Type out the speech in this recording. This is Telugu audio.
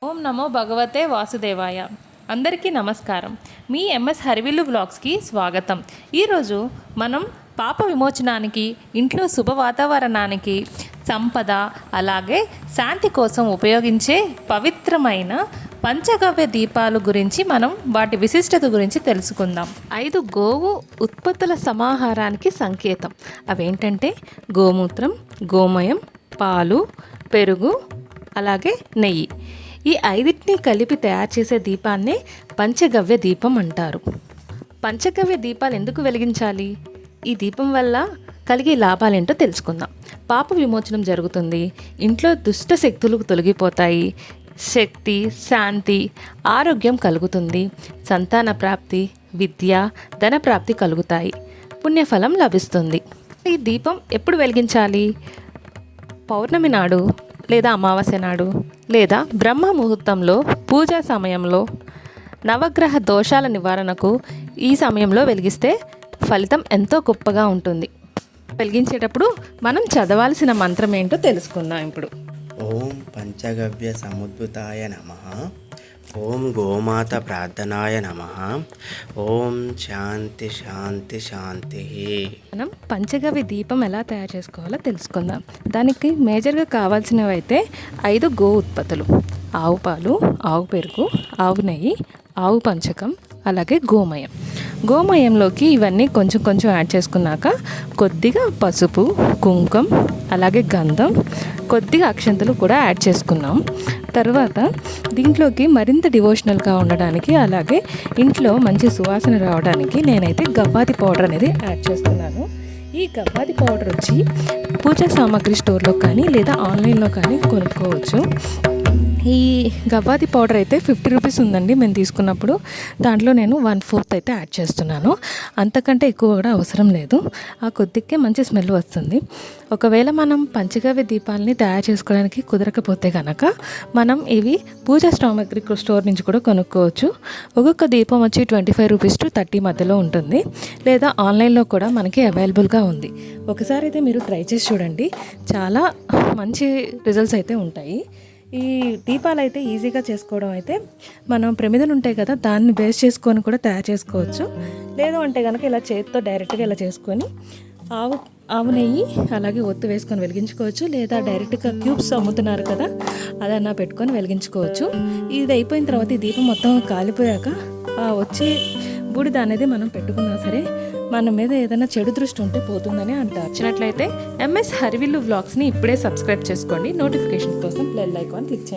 ఓం నమో భగవతే వాసుదేవాయ. అందరికీ నమస్కారం. మీ ఎంఎస్ హరివిల్లు వ్లాగ్స్కి స్వాగతం. ఈరోజు మనం పాప విమోచనానికి, ఇంట్లో శుభ వాతావరణానికి, సంపద అలాగే శాంతి కోసం ఉపయోగించే పవిత్రమైన పంచగవ్య దీపాలు గురించి మనం వాటి విశిష్టత గురించి తెలుసుకుందాం. 5 గోవు ఉత్పత్తుల సమాహారానికి సంకేతం. అవేంటంటే గోమూత్రం, గోమయం, పాలు, పెరుగు అలాగే నెయ్యి. ఈ 5టిని కలిపి తయారు చేసే దీపాన్నే పంచగవ్య దీపం అంటారు. పంచగవ్య దీపాలు ఎందుకు వెలిగించాలి? ఈ దీపం వల్ల కలిగే లాభాలేంటో తెలుసుకుందాం. పాప విమోచనం జరుగుతుంది, ఇంట్లో దుష్ట శక్తులు తొలగిపోతాయి, శక్తి, శాంతి, ఆరోగ్యం కలుగుతుంది, సంతాన ప్రాప్తి, విద్య, ధన ప్రాప్తి కలుగుతాయి, పుణ్యఫలం లభిస్తుంది. ఈ దీపం ఎప్పుడు వెలిగించాలి? పౌర్ణమి నాడు లేదా అమావాస్య నాడు లేదా బ్రహ్మ ముహూర్తంలో, పూజా సమయంలో, నవగ్రహ దోషాల నివారణకు ఈ సమయంలో వెలిగిస్తే ఫలితం ఎంతో గొప్పగా ఉంటుంది. వెలిగించేటప్పుడు మనం చదవాల్సిన మంత్రం ఏంటో తెలుసుకుందాం ఇప్పుడు. ఓం పంచగవ్య సముద్భుతాయ నమః. ఓం గోమాత ప్రార్థనాయ నమః. ఓం శాంతి శాంతి శాంతి. మనం పంచగవ్య దీపం ఎలా తయారు చేసుకోవాలో తెలుసుకుందాం. దానికి మేజర్గా కావాల్సినవి అయితే 5 గో ఉత్పత్తులు: ఆవు పాలు, ఆవు పెరుగు, ఆవు నెయ్యి, ఆవు పంచకం అలాగే గోమయం. గోమయంలోకి ఇవన్నీ కొంచెం కొంచెం యాడ్ చేసుకున్నాక కొద్దిగా పసుపు, కుంకుమ అలాగే గంధం, కొద్దిగా అక్షంతలు కూడా యాడ్ చేసుకున్నాం. తర్వాత దీంట్లోకి మరింత డివోషనల్గా ఉండడానికి అలాగే ఇంట్లో మంచి సువాసన రావడానికి నేనైతే గవ్వాది పౌడర్ అనేది యాడ్ చేస్తున్నాను. ఈ గవ్వాది పౌడర్ వచ్చి పూజా సామాగ్రి స్టోర్లో కానీ లేదా ఆన్లైన్లో కానీ కొనుక్కోవచ్చు. ఈ గవ్వాది పౌడర్ అయితే 50 రూపీస్ ఉందండి మేము తీసుకున్నప్పుడు. దాంట్లో నేను 1/4 అయితే యాడ్ చేస్తున్నాను. అంతకంటే ఎక్కువ కూడా అవసరం లేదు. ఆ కొద్దికే మంచి స్మెల్ వస్తుంది. ఒకవేళ మనం పంచగవ్య దీపాలని తయారు చేసుకోవడానికి కుదరకపోతే కనుక మనం ఇవి పూజా సామాగ్రి స్టోర్ నుంచి కూడా కొనుక్కోవచ్చు. ఒక్కొక్క దీపం వచ్చి 25 రూపీస్ to 30 మధ్యలో ఉంటుంది. లేదా ఆన్లైన్లో కూడా మనకి అవైలబుల్గా ఉంది. ఒకసారి అయితే మీరు ట్రై చేసి చూడండి, చాలా మంచి రిజల్ట్స్ అయితే ఉంటాయి. ఈ దీపాలు అయితే ఈజీగా చేసుకోవడం అయితే మనం ప్రమిదలు ఉంటాయి కదా, దాన్ని బేస్ చేసుకొని కూడా తయారు చేసుకోవచ్చు. లేదు అంటే కనుక ఇలా చేతితో డైరెక్ట్గా ఇలా చేసుకొని ఆవు నెయ్యి అలాగే ఒత్తు వేసుకొని వెలిగించుకోవచ్చు. లేదా డైరెక్ట్గా క్యూబ్స్ అమ్ముతున్నారు కదా, అదన్నా పెట్టుకొని వెలిగించుకోవచ్చు. ఇది అయిపోయిన తర్వాత ఈ దీపం మొత్తం కాలిపోయాక వచ్చే బూడిద అనేది మనం పెట్టుకున్నా సరే మన మీద ఏదైనా చెడు దృష్టి ఉంటే పోతుందని అంటారు. నచ్చినట్లయితే ఎంఎస్ హరివిల్లు వ్లాగ్స్ని ఇప్పుడే సబ్స్క్రైబ్ చేసుకోండి. నోటిఫికేషన్ కోసం బెల్ ఐకాన్ క్లిక్ చేయండి.